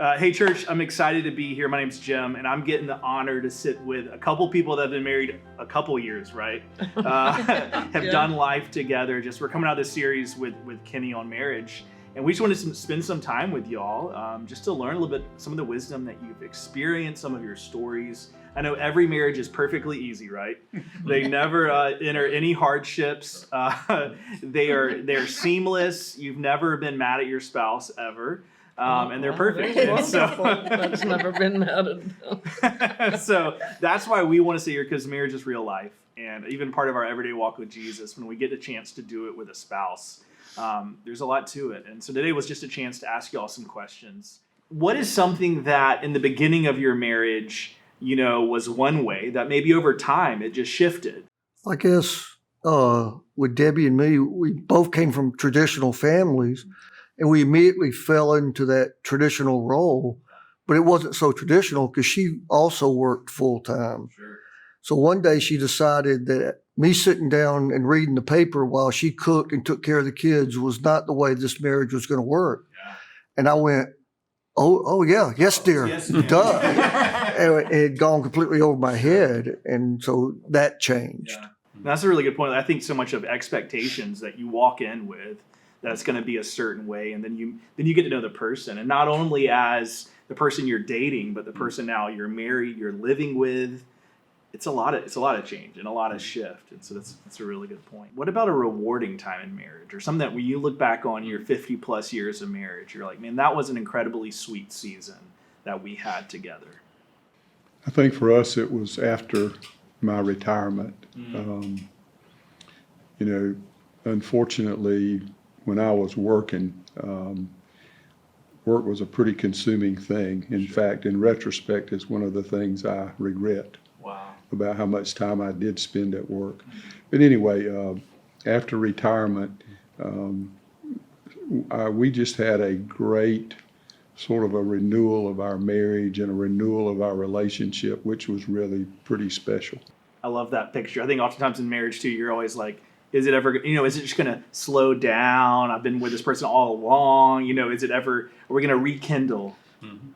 Hey, church, I'm excited to be here. My name's Jim, and I'm getting the honor to sit with a couple people that have been married a couple years, right? Have done life together. We're coming out of this series with Kenny on marriage, and we just want to spend some time with y'all, just to learn a little bit, some of the wisdom that you've experienced, some of your stories. I know every marriage is perfectly easy, right? They never enter any hardships. They're seamless. You've never been mad at your spouse ever. And they're perfect. And so, that's never been mad at them. So that's why we want to stay here, because marriage is real life. And even part of our everyday walk with Jesus, when we get a chance to do it with a spouse, there's a lot to it. And so today was just a chance to ask y'all some questions. What is something that in the beginning of your marriage, was one way that maybe over time it just shifted? I guess with Debbie and me, we both came from traditional families. And we immediately fell into that traditional role, but it wasn't so traditional because she also worked full time. Sure. So one day she decided that me sitting down and reading the paper while she cooked and took care of the kids was not the way this marriage was going to work. Yeah. And I went, oh yeah, yes, dear, yes, duh. And it had gone completely over my head. And so that changed. Yeah. That's a really good point. I think so much of expectations that you walk in with, that it's going to be a certain way, and then you get to know the person, and not only as the person you're dating, but the person now you're married, you're living with. It's a lot of change and a lot of shift, and so that's a really good point. What about a rewarding time in marriage, or something that when you look back on your 50 plus years of marriage, you're like, man, that was an incredibly sweet season that we had together? I think for us it was after my retirement. Unfortunately, when I was working, work was a pretty consuming thing. In fact, in retrospect, it's one of the things I regret. Wow. About how much time I did spend at work. But anyway, after retirement, we just had a great sort of a renewal of our marriage and a renewal of our relationship, which was really pretty special. I love that picture. I think oftentimes in marriage too, you're always like, is it ever, is it just going to slow down? I've been with this person all along. Are we going to rekindle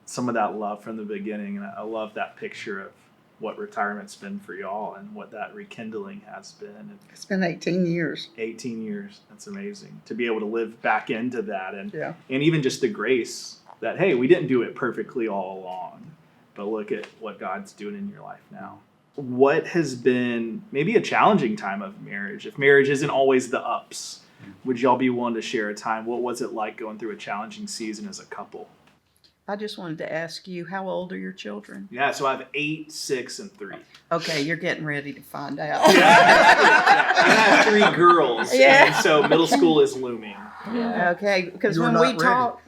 some of that love from the beginning? And I love that picture of what retirement's been for y'all and what that rekindling has been. It's been 18 years. 18 years. That's amazing to be able to live back into that. And even just the grace that, hey, we didn't do it perfectly all along, but look at what God's doing in your life now. What has been maybe a challenging time of marriage? If marriage isn't always the ups, would y'all be willing to share a time? What was it like going through a challenging season as a couple? I just wanted to ask you, how old are your children? Yeah, so I have 8, 6, and 3. Okay, you're getting ready to find out. I have 3 girls, and so middle school is looming. Yeah. Okay, because when we talked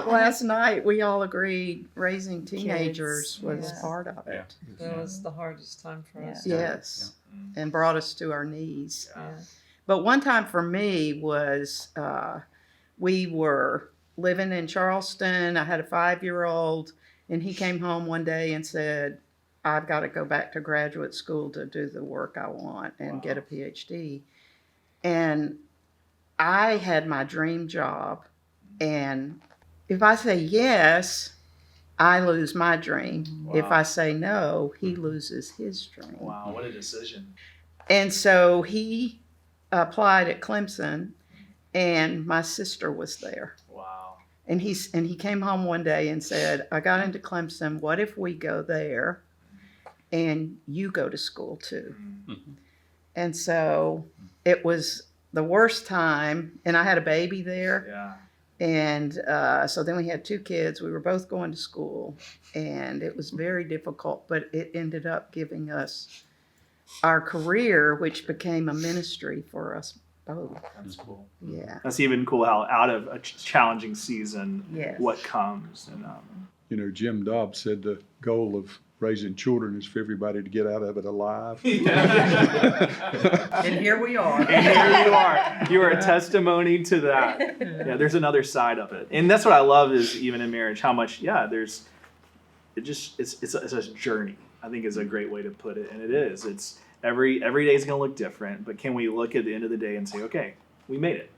last night, we all agreed raising teenagers was part of it. That was the hardest time for us. Yes, and brought us to our knees. Yeah. But one time for me was we were living in Charleston. I had a 5-year-old, and he came home one day and said, I've got to go back to graduate school to do the work I want and get a PhD. And I had my dream job, and if I say yes, I lose my dream. Wow. If I say no, he loses his dream. Wow, what a decision. And so he applied at Clemson, and my sister was there. Wow. And he came home one day and said, I got into Clemson. What if we go there and you go to school too? Mm-hmm. And so it was the worst time, and I had a baby there. Yeah. And so then we had 2 kids. We were both going to school, and it was very difficult, but it ended up giving us our career, which became a ministry for us both. That's cool. Yeah. That's even cool how out of a challenging season, what comes. And Jim Dobbs said the goal of raising children is for everybody to get out of it alive. And here we are. And here you are. You are a testimony to that. Yeah, there's another side of it. And that's what I love is even in marriage, how much, it's a journey, I think is a great way to put it. And it is. It's every day is going to look different, but can we look at the end of the day and say, okay, we made it.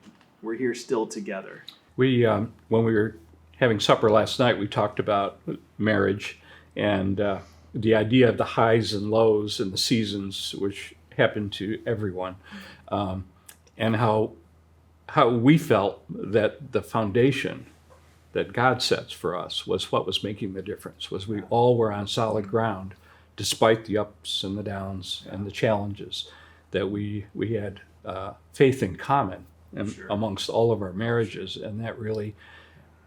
We're here still together. We, when we were having supper last night, we talked about marriage and the idea of the highs and lows and the seasons, which happen to everyone, and how we felt that the foundation that God sets for us was what was making the difference, was we all were on solid ground despite the ups and the downs and the challenges, that we had faith in common amongst all of our marriages, and that really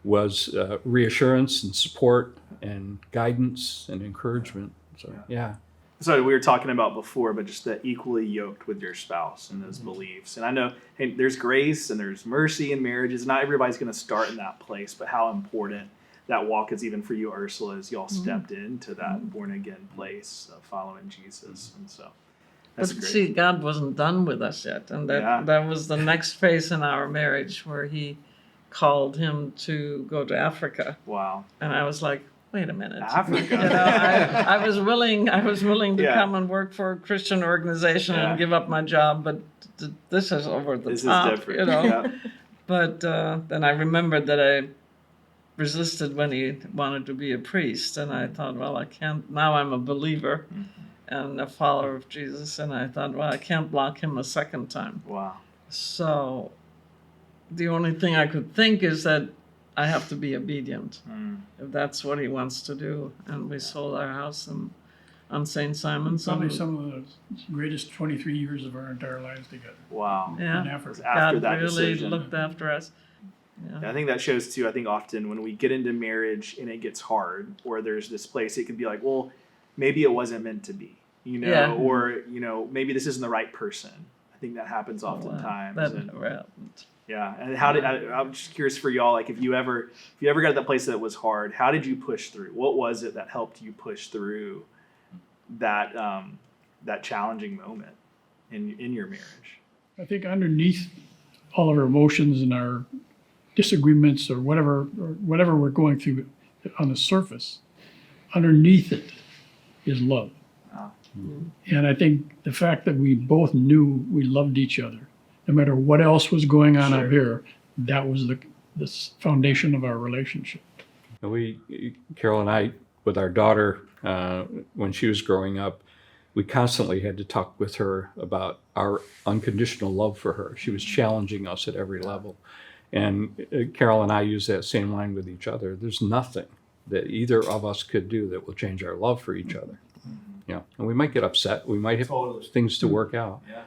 was reassurance and support and guidance and encouragement. So yeah. So we were talking about before, but just that equally yoked with your spouse and those beliefs. And I know, hey, there's grace and there's mercy in marriages. Not everybody's going to start in that place, but how important that walk is even for you, Ursula, as y'all stepped into that born again place of following Jesus. And so that's But great. see, God wasn't done with us yet, and that was the next phase in our marriage where He called him to go to Africa, Wow. and I was like, wait a minute. Africa. You know, I was willing to Yeah. come and work for a Christian organization Yeah. and give up my job, but this is over the This top. is different. You know. Yeah. But then I remembered that I resisted when he wanted to be a priest, and I thought, well, I can't. Now I'm a believer and a follower of Jesus, and I thought, well, I can't block him a second time. Wow. So the only thing I could think is that I have to be obedient if that's what he wants to do. And we sold our house on St. Simon's. Probably some of the greatest 23 years of our entire lives together Wow. in Yeah, Africa. After God that really decision. looked after us. Yeah, I think that shows too. I think often when we get into marriage and it gets hard, or there's this place, it can be like, well, maybe it wasn't meant to be, you know, Yeah. or, you know, maybe this isn't the right person. I think that happens oftentimes. That and, never happened. yeah. And how did, I'm just curious for y'all, like if you ever got to that place that was hard, how did you push through? What was it that helped you push through that, that challenging moment in your marriage? I think underneath all of our emotions and our disagreements or whatever we're going through on the surface, underneath it is love. Wow. And I think the fact that we both knew we loved each other, no matter what else was going on Sure. up here, that was the foundation of our relationship. Carol and I, with our daughter, when she was growing up, we constantly had to talk with her about our unconditional love for her. She was challenging us at every level. And Carol and I use that same line with each other. There's nothing that either of us could do that will change our love for each other. Yeah, and we might get upset. We might have things to work out. Yeah.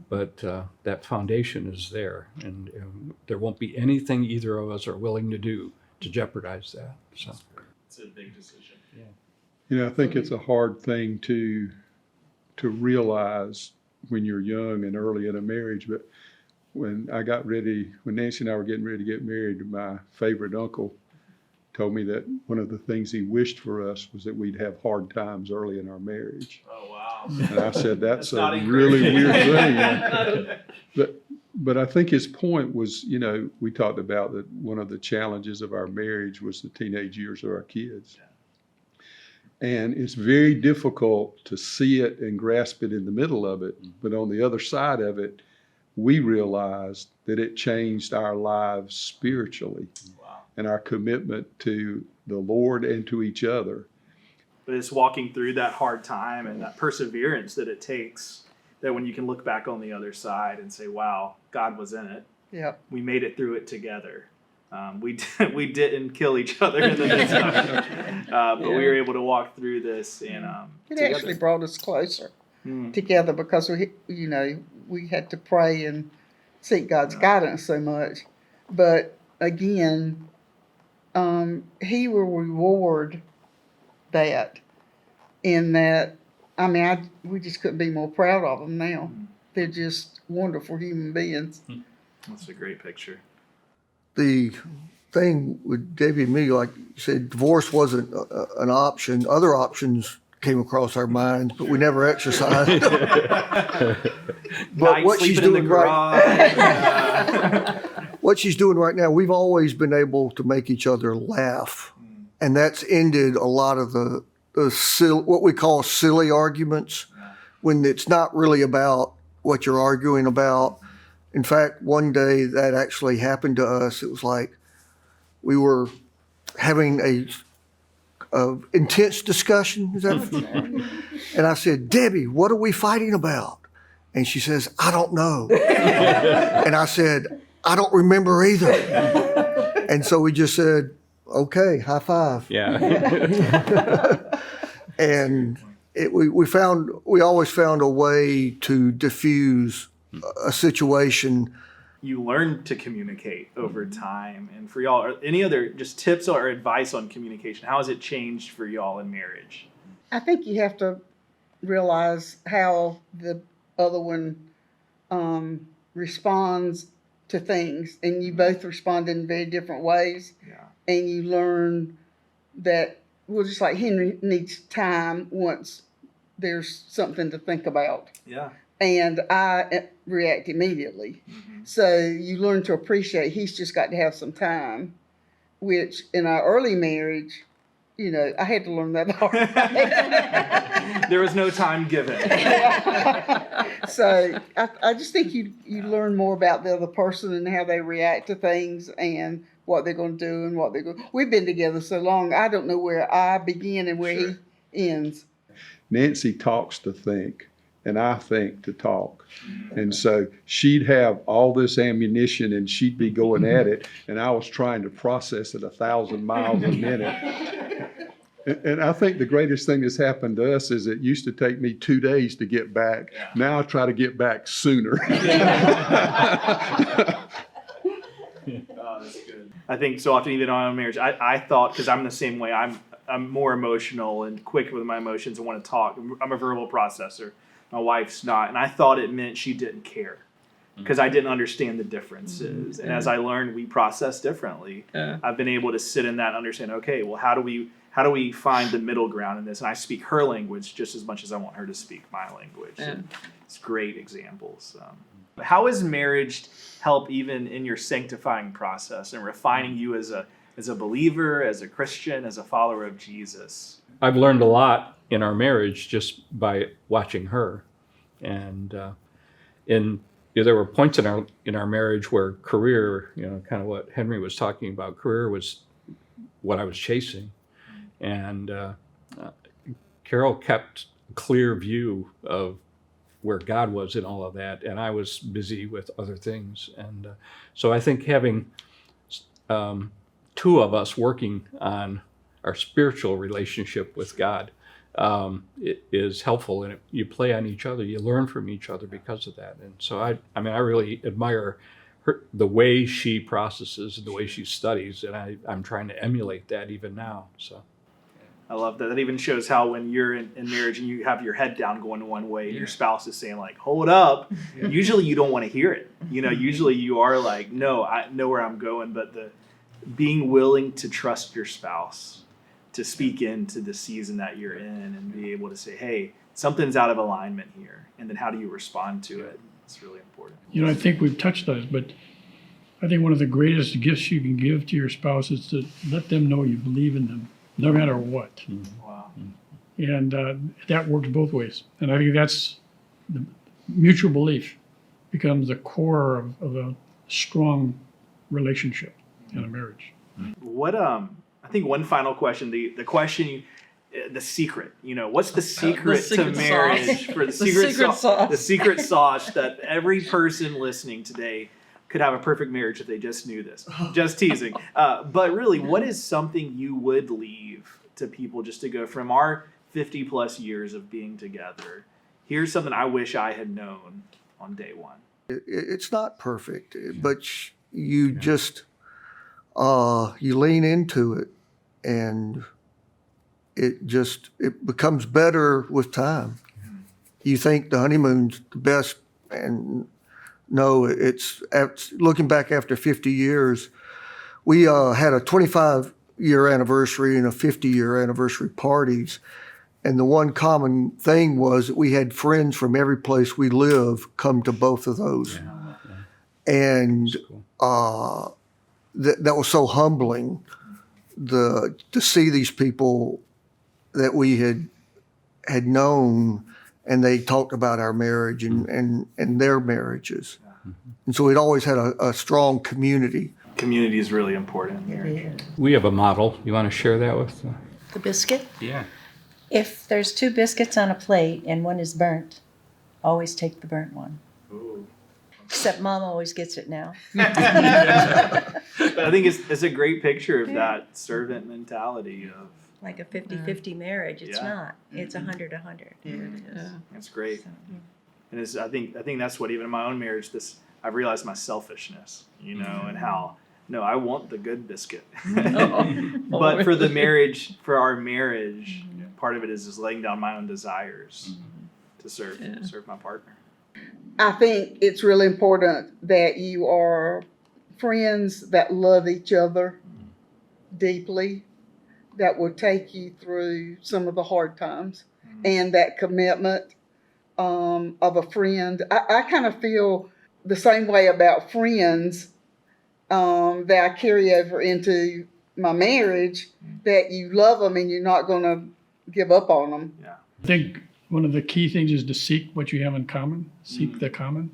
But that foundation is there, and there won't be anything either of us are willing to do to jeopardize that. So It's a big decision. You know, I think it's a hard thing to realize when you're young and early in a marriage, but when Nancy and I were getting ready to get married, my favorite uncle told me that one of the things he wished for us was that we'd have hard times early in our marriage. Oh, wow. And I said, that's Not a really encouraging. weird thing. But I think his point was, you know, we talked about that one of the challenges of our marriage was the teenage years of our kids. And it's very difficult to see it and grasp it in the middle of it. But on the other side of it, we realized that it changed our lives spiritually. Wow. And our commitment to the Lord and to each other. But it's walking through that hard time and that perseverance that it takes, that when you can look back on the other side and say, wow, God was in it. Yep. We made it through it together. We didn't kill each other in the midst of it. But we were able to walk through this and It together. actually brought us closer Hmm. together because we had to pray and seek God's guidance so much. But again, He will reward that. In that, we just couldn't be more proud of them now. They're just wonderful human beings. That's a great picture. The thing with Debbie and me, like you said, divorce wasn't an option. Other options came across our minds, but we never exercised. But what she's Sleeping in the doing right, garage. what she's doing right now, we've always been able to make each other laugh, and that's ended a lot of the what we call silly arguments, when it's not really about what you're arguing about. In fact, one day that actually happened to us. It was like we were having a intense discussion. Is that? And I said, Debbie, what are we fighting about? And she says, I don't know. And I said, I don't remember either. And so we just said, okay, high five. Yeah. And we always found a way to diffuse a situation. You learn to communicate over time. And for y'all, any other just tips or advice on communication? How has it changed for y'all in marriage? I think you have to realize how the other one responds to things, and you both respond in very different ways. Yeah. And you learn that, well, just like Henry needs time once there's something to think about. Yeah. And I react immediately. Mm-hmm. So you learn to appreciate he's just got to have some time, which in our early marriage, you know, I had to learn that the hard way. There was no time given. So I just think you learn more about the other person and how they react to things and what they're going to do and what they're going. We've been together so long, I don't know where I begin and where he ends. Nancy talks to think, and I think to talk. And so she'd have all this ammunition and she'd be going at it, and I was trying to process it 1,000 miles a minute. And I think the greatest thing that's happened to us is it used to take me 2 days to get back. Now I try to get back sooner. Oh, that's good. I think so often, even on marriage, I thought, because I'm the same way, I'm more emotional and quick with my emotions and want to talk. I'm a verbal processor. My wife's not. And I thought it meant she didn't care because I didn't understand the differences. And as I learned, we process differently. Yeah. I've been able to sit in that and understand, okay, well, how do we find the middle ground in this? And I speak her language just as much as I want her to speak my language. Yeah. And it's great examples. How has marriage helped even in your sanctifying process and refining you as a believer, as a Christian, as a follower of Jesus? I've learned a lot in our marriage just by watching her. And there were points in our marriage where career, kind of what Henry was talking about, career was what I was chasing. And Carol kept a clear view of where God was in all of that, and I was busy with other things. And so I think having two of us working on our spiritual relationship with God it is helpful, and you play on each other, you learn from each other because of that. And so I really admire her, the way she processes and the way she studies, and I'm trying to emulate that even now. So I love that. That even shows how when you're in marriage and you have your head down going one way and your spouse is saying like, hold up, usually you don't want to hear it. Usually you are like, no, I know where I'm going, but the being willing to trust your spouse to speak into the season that you're in and be able to say, hey, something's out of alignment here. And then how do you respond to it? It's really important. I think we've touched on it, but I think one of the greatest gifts you can give to your spouse is to let them know you believe in them, no matter what. Wow. And that works both ways. And I think that's the mutual belief becomes the core of a strong relationship in a marriage. What I think one final question, the question, the secret, what's the secret to marriage sauce. for the secret sauce that every person listening today could have a perfect marriage if they just knew this? Just teasing. But really, what is something you would leave to people just to go from our 50 plus years of being together? Here's something I wish I had known on day one. It's not perfect, but you just, you lean into it, and it becomes better with time. You think the honeymoon's the best, and no, it's looking back after 50 years. We had a 25-year anniversary and a 50-year anniversary parties, and the one common thing was that we had friends from every place we live come to both of those. And that was so humbling, to see these people that we had known, and they talked about our marriage and their marriages. And so we'd always had a strong community. Community is really important in marriage. We have a model. You want to share that with? The biscuit? Yeah. If there's 2 biscuits on a plate and one is burnt, always take the burnt one. Ooh. Except Mom always gets it now. But I think it's a great picture of that servant mentality of, Like a 50-50 marriage, it's Yeah. not. It's 100-100. Yeah, it is. Yeah. that's great. So, And I think that's what even in my own marriage, I've realized my selfishness, and how, no, I want the good biscuit. But for the marriage, for our marriage, part of it is laying down my own desires to serve my partner. I think it's really important that you are friends that love each other deeply, that will take you through some of the hard times, and that commitment of a friend. I kind of feel the same way about friends that I carry over into my marriage, that you love them and you're not going to give up on them. I think one of the key things is to seek what you have in common, seek the common,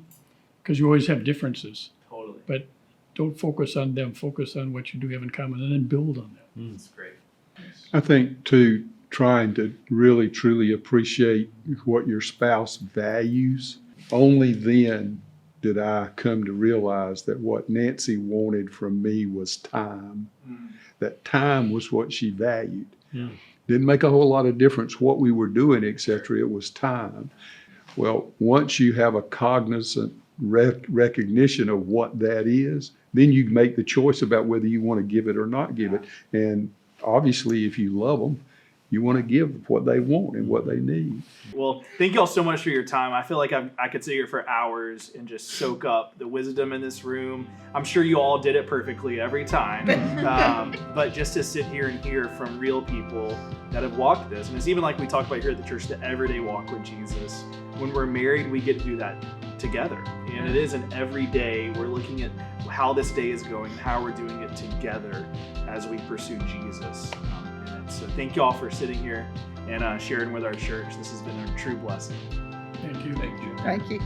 because you always have differences. Totally. But don't focus on them, focus on what you do have in common, and then build on that. That's great. I think too, trying to really truly appreciate what your spouse values. Only then did I come to realize that what Nancy wanted from me was time. That time was what she valued. Yeah. Didn't make a whole lot of difference what we were doing, etc. It was time. Well, once you have a cognizant recognition of what that is, then you make the choice about whether you want to give it or not give it. And obviously, if you love them, you want to give what they want and what they need. Well, thank you all so much for your time. I feel like I could sit here for hours and just soak up the wisdom in this room. I'm sure you all did it perfectly every time. But just to sit here and hear from real people that have walked this, and it's even like we talk about here at the church, the everyday walk with Jesus. When we're married, we get to do that together. And it is an everyday, we're looking at how this day is going and how we're doing it together as we pursue Jesus. So thank you all for sitting here and sharing with our church. This has been a true blessing. Thank you. Thank you. Thank you.